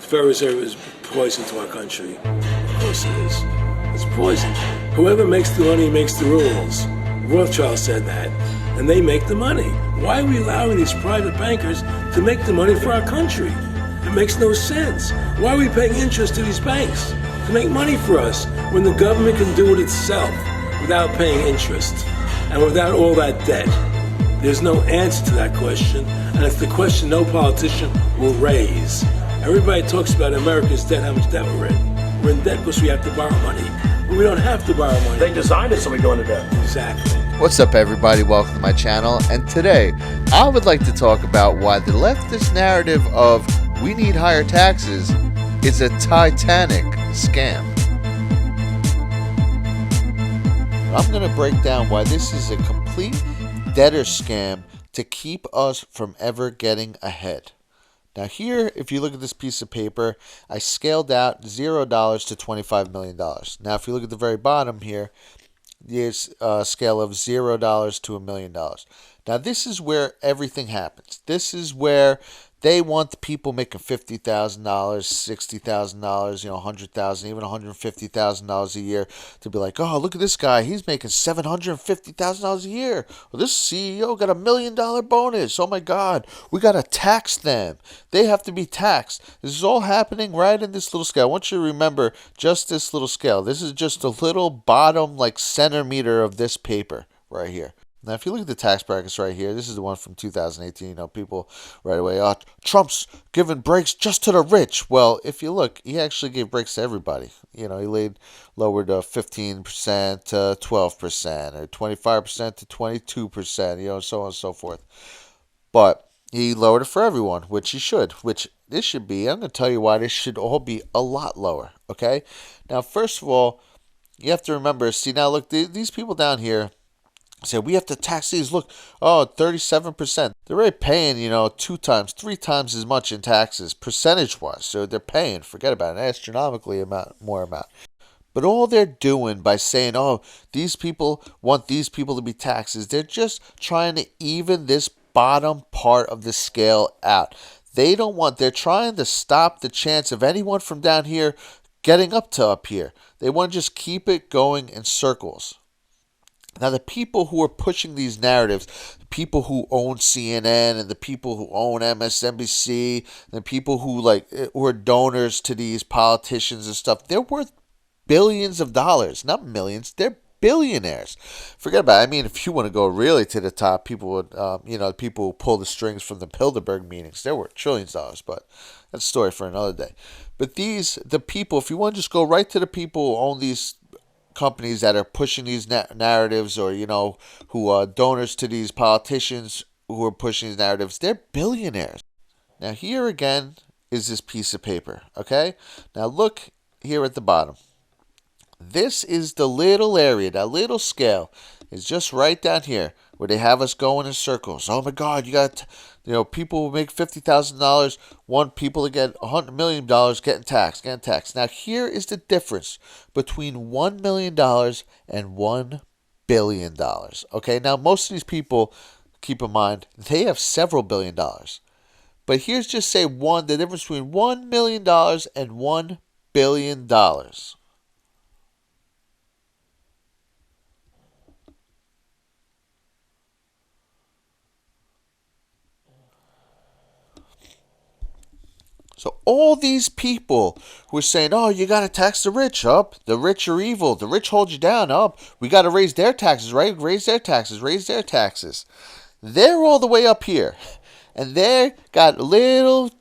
Federal Reserve is poison to our country. Of course it is. It's poison. Whoever makes the money makes the rules. Rothschild said that. And they make the money. Why are we allowing these private bankers to make the money for our country? It makes no sense. Why are we paying interest to these banks to make money for us when the government can do it itself without paying interest and without all that debt? There's no answer to that question, and it's the question no politician will raise. Everybody talks about America's debt, how much debt we're in. We're in debt because we have to borrow money. But we don't have to borrow money. They designed it so we go into debt. Exactly. What's up, everybody? Welcome to my channel. And today, I would like to talk about why the leftist narrative of we need higher taxes is a Titanic scam. I'm going to break down why this is a complete debtor scam to keep us from ever getting ahead. Now here, if you look at this piece of paper, I scaled out $0 to $25 million. Now if you look at the very bottom here, there's a scale of $0 to $1 million. Now this is where everything happens. This is where they want the people making $50,000, $60,000, $100,000, even $150,000 a year to be like, oh, look at this guy. He's making $750,000 a year. Well, this CEO got $1 million bonus. Oh, my God. We got to tax them. They have to be taxed. This is all happening right in this little scale. I want you to remember just this little scale. This is just a little bottom, centimeter of this paper right here. Now, if you look at the tax brackets right here, this is the one from 2018. People right away, Trump's giving breaks just to the rich. Well, if you look, he actually gave breaks to everybody. He lowered 15% to 12%, or 25% to 22%, so on and so forth. But he lowered it for everyone, which he should, which this should be. I'm going to tell you why this should all be a lot lower, okay? Now, first of all, you have to remember, now look, these people down here, say we have to tax these. Look, 37%. They're already paying, 2 times, 3 times as much in taxes, percentage-wise. So they're paying, forget about it, an astronomically more amount. But all they're doing by saying, these people want these people to be taxed, is they're just trying to even this bottom part of the scale out. They're trying to stop the chance of anyone from down here getting up to up here. They want to just keep it going in circles. Now, the people who are pushing these narratives, the people who own CNN and the people who own MSNBC, and the people who are donors to these politicians and stuff, they're worth billions of dollars, not millions. They're billionaires. Forget about it. I mean, if you want to go really to the top, people would, the people who pull the strings from the Bilderberg meetings, they're worth trillions of dollars, but that's a story for another day. But the people, if you want to just go right to the people who own these companies that are pushing these narratives, or who are donors to these politicians who are pushing these narratives, they're billionaires. Now here again is this piece of paper, okay? Now look here at the bottom. This is the little area, that little scale is just right down here where they have us going in circles. Oh my God, you got people who make $50,000 want people to get $100 million getting taxed. Now here is the difference between $1 million and $1 billion. Okay, now most of these people, keep in mind, they have several $billion. But here's just say the difference between $1 million and $1 billion. So all these people who are saying, you got to tax the rich, the rich are evil, the rich hold you down, we got to raise their taxes, right? Raise their taxes. They're all the way up here. And they got little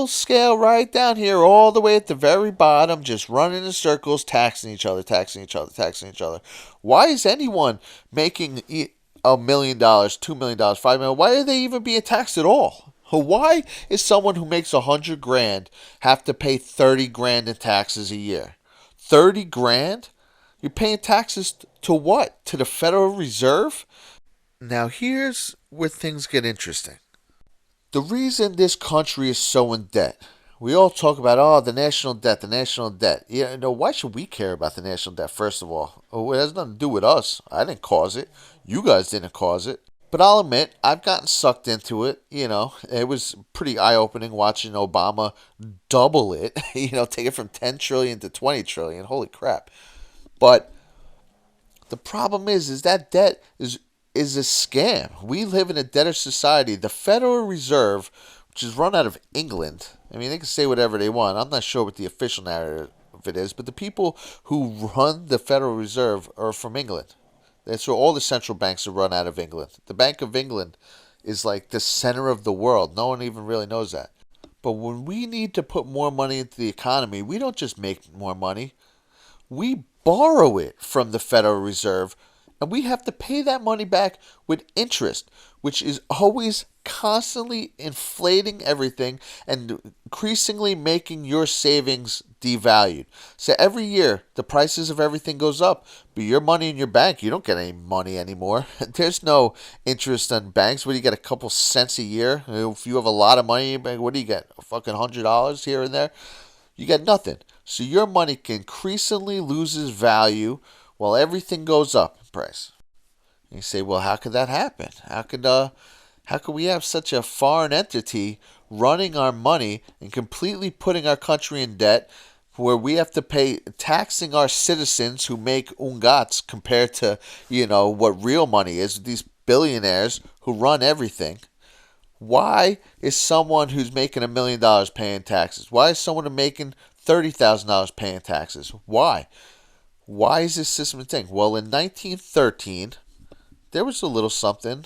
scale right down here, all the way at the very bottom, just running in circles, taxing each other. Why is anyone making $1 million, $2 million, $5 million? Why are they even being taxed at all? Why is someone who makes $100,000 have to pay $30,000 in taxes a year? $30,000? You're paying taxes to what? To the Federal Reserve? Now here's where things get interesting. The reason this country is so in debt, we all talk about, the national debt. Why should we care about the national debt, first of all? It has nothing to do with us. I didn't cause it. You guys didn't cause it. But I'll admit, I've gotten sucked into it. It was pretty eye-opening watching Obama double it. Take it from 10 trillion to 20 trillion. Holy crap! But the problem is that debt is a scam. We live in a debtor society. The Federal Reserve, which is run out of England. I mean, they can say whatever they want. I'm not sure what the official narrative of it is, but the people who run the Federal Reserve are from England. That's where all the central banks are run out of England. The Bank of England is like the center of the world. No one even really knows that. But when we need to put more money into the economy, we don't just make more money. We borrow it from the Federal Reserve, and we have to pay that money back with interest, which is always constantly inflating everything and increasingly making your savings devalued. So every year, the prices of everything goes up, but your money in your bank, you don't get any money anymore. There's no interest on banks. What do you get, a couple cents a year? If you have a lot of money in your bank, what do you get, a fucking $100 here and there? You get nothing. So your money increasingly loses value while everything goes up in price. And you say, well, how could that happen? How could we have such a foreign entity running our money and completely putting our country in debt, where we have to pay, taxing our citizens who make ungats compared to, what real money is, these billionaires who run everything? Why is someone who's making $1 million paying taxes? Why is someone making $30,000 paying taxes? Why? Why is this system a thing? Well, in 1913, there was a little something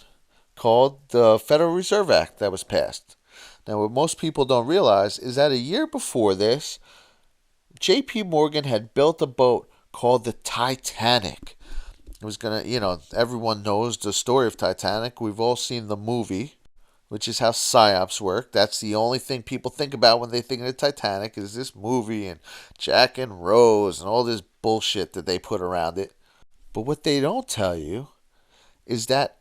called the Federal Reserve Act that was passed. Now, what most people don't realize is that a year before this, J.P. Morgan had built a boat called the Titanic. It was everyone knows the story of Titanic. We've all seen the movie, which is how psyops work. That's the only thing people think about when they think of the Titanic, is this movie and Jack and Rose and all this bullshit that they put around it. But what they don't tell you is that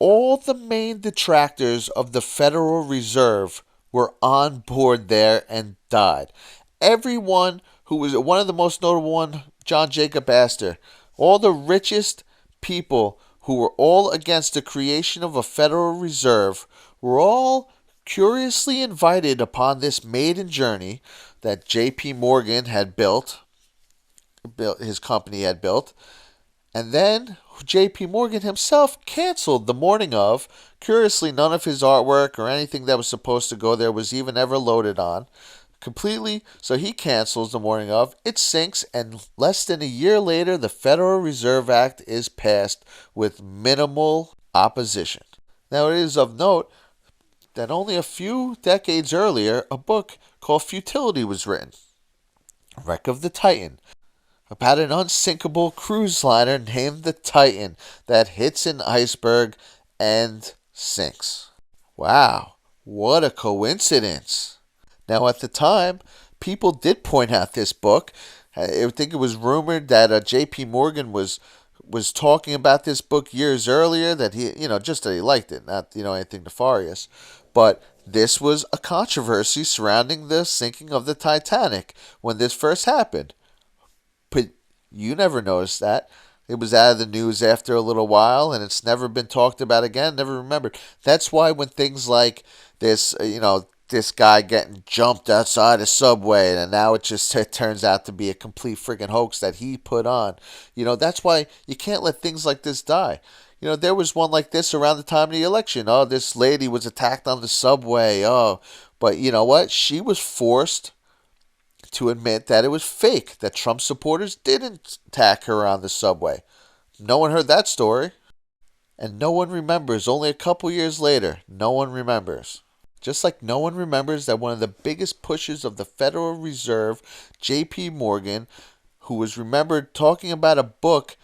all the main detractors of the Federal Reserve were on board there and died. Everyone who was, one of the most notable one, John Jacob Astor, all the richest people who were all against the creation of a Federal Reserve, were all curiously invited upon this maiden journey that J.P. Morgan had built, his company had built, and then J.P. Morgan himself canceled the morning of. Curiously, none of his artwork or anything that was supposed to go there was even ever loaded on. Completely, so he cancels the morning of, it sinks, and less than a year later, the Federal Reserve Act is passed with minimal opposition. Now, it is of note that only a few decades earlier, a book called Futility was written, Wreck of the Titan, about an unsinkable cruise liner named the Titan that hits an iceberg and sinks. Wow, what a coincidence. Now, at the time, people did point out this book. I think it was rumored that J.P. Morgan was talking about this book years earlier, that he, just that he liked it, not, anything nefarious. But this was a controversy surrounding the sinking of the Titanic when this first happened. But you never noticed that. It was out of the news after a little while, and it's never been talked about again, never remembered. That's why when things like this, this guy getting jumped outside a subway, and now it turns out to be a complete friggin' hoax that he put on. That's why you can't let things like this die. There was one like this around the time of the election. Oh, this lady was attacked on the subway. Oh, but you know what? She was forced to admit that it was fake, that Trump supporters didn't attack her on the subway. No one heard that story. And no one remembers. Only a couple years later, no one remembers. Just like no one remembers that one of the biggest pushers of the Federal Reserve, J.P. Morgan, who was remembered talking about a book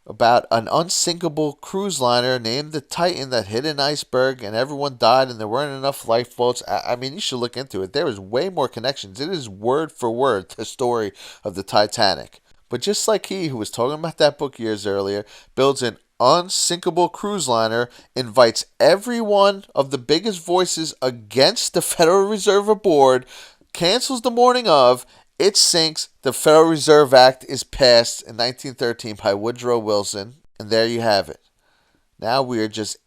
about an unsinkable cruise liner named the Titan that hit an iceberg and everyone died and there weren't enough lifeboats. I mean, you should look into it. There is way more connections. It is word for word the story of the Titanic. But just like he, who was talking about that book years earlier, builds an unsinkable cruise liner, invites every one of the biggest voices against the Federal Reserve aboard, cancels the morning of, it sinks, the Federal Reserve Act is passed in 1913 by Woodrow Wilson, and there you have it. Now we are just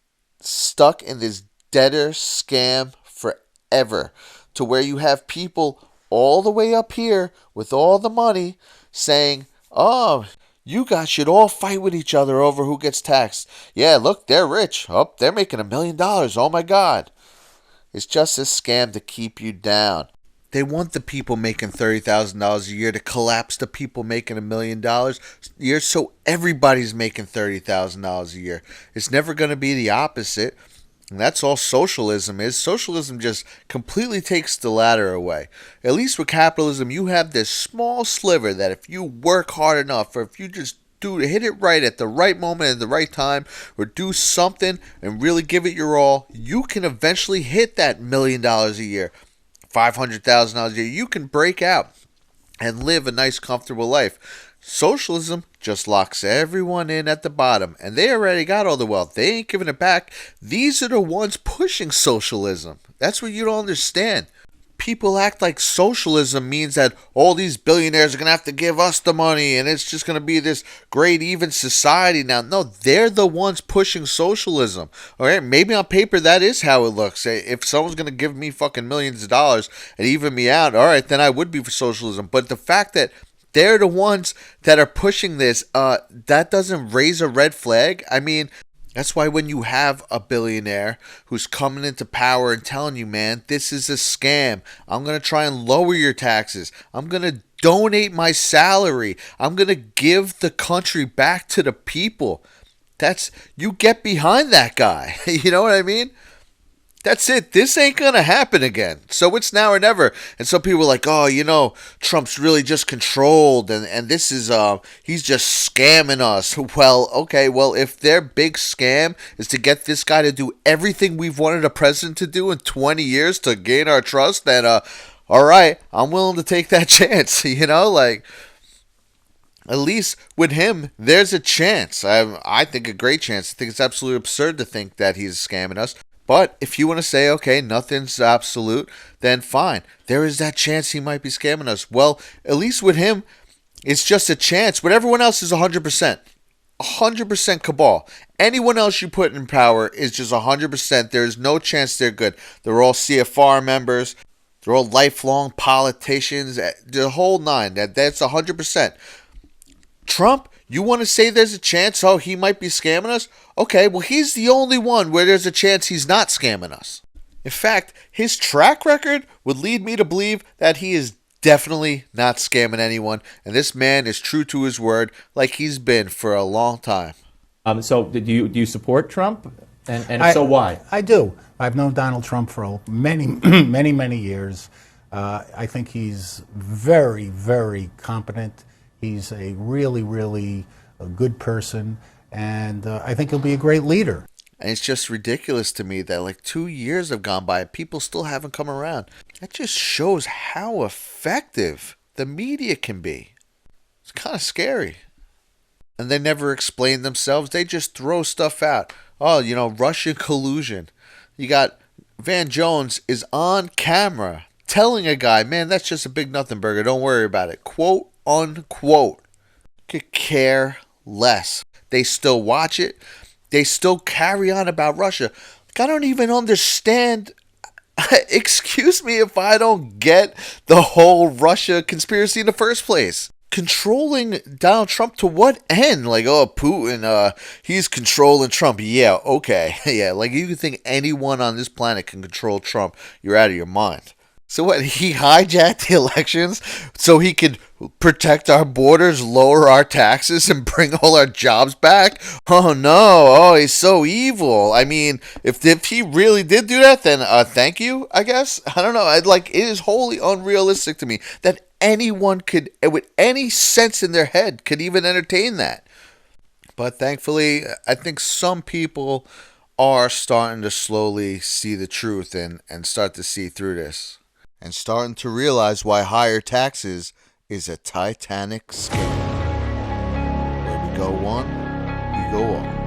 stuck in this debtor scam forever, to where you have people all the way up here with all the money saying, oh, you guys should all fight with each other over who gets taxed. Yeah, look, they're rich. Oh, they're making $1 million. Oh my God. It's just a scam to keep you down. They want the people making $30,000 a year to collapse the people making $1 million a year, so everybody's making $30,000 a year. It's never going to be the opposite. And that's all socialism is. Socialism just completely takes the latter away. At least with capitalism, you have this small sliver that if you work hard enough, or if you just hit it right at the right moment at the right time, or do something and really give it your all, you can eventually hit that $1 million a year, $500,000 a year. You can break out and live a nice, comfortable life. Socialism just locks everyone in at the bottom, and they already got all the wealth. They ain't giving it back. These are the ones pushing socialism. That's what you don't understand. People act like socialism means that all these billionaires are going to have to give us the money and it's just going to be this great even society now. No, they're the ones pushing socialism. All right, maybe on paper that is how it looks. If someone's going to give me fucking millions of dollars and even me out, all right, then I would be for socialism. But the fact that they're the ones that are pushing this, that doesn't raise a red flag. I mean, that's why when you have a billionaire who's coming into power and telling you, man, this is a scam. I'm going to try and lower your taxes. I'm going to donate my salary. I'm going to give the country back to the people. You get behind that guy. You know what I mean? That's it. This ain't going to happen again. So it's now or never. And some people are like, oh, Trump's really just controlled and this is, he's just scamming us. Well, okay. Well, if their big scam is to get this guy to do everything we've wanted a president to do in 20 years to gain our trust, then, all right, I'm willing to take that chance. At least with him, there's a chance. I think a great chance. I think it's absolutely absurd to think that he's scamming us. But if you want to say, okay, nothing's absolute, then fine. There is that chance he might be scamming us. Well, at least with him, it's just a chance. But everyone else is 100%. 100% cabal. Anyone else you put in power is just 100%. There's no chance they're good. They're all CFR members. They're all lifelong politicians. The whole nine. That's 100%. Trump, you want to say there's a chance, he might be scamming us? Okay, well, he's the only one where there's a chance he's not scamming us. In fact, his track record would lead me to believe that he is definitely not scamming anyone, and this man is true to his word like he's been for a long time. So do you support Trump? And so why? I do. I've known Donald Trump for many, many, many years. I think he's very, very competent. He's a really, really a good person, and I think he'll be a great leader. And it's just ridiculous to me that 2 years have gone by and people still haven't come around. That just shows how effective the media can be. It's kind of scary. And they never explain themselves. They just throw stuff out. Oh, Russian collusion. You got Van Jones is on camera telling a guy, man, that's just a big nothing burger. Don't worry about it. Quote, unquote. Could care less. They still watch it. They still carry on about Russia. I don't even understand. Excuse me if I don't get the whole Russia conspiracy in the first place. Controlling Donald Trump to what end? Putin, he's controlling Trump. Yeah, okay. Yeah, you think anyone on this planet can control Trump, you're out of your mind. So what, he hijacked the elections so he could protect our borders, lower our taxes, and bring all our jobs back? Oh no, he's so evil. I mean, if he really did do that, then thank you, I guess. I don't know. It is wholly unrealistic to me that anyone could, with any sense in their head, could even entertain that. But thankfully, I think some people are starting to slowly see the truth and start to see through this. And starting to realize why higher taxes is a Titanic scam. Where we go one, we go all.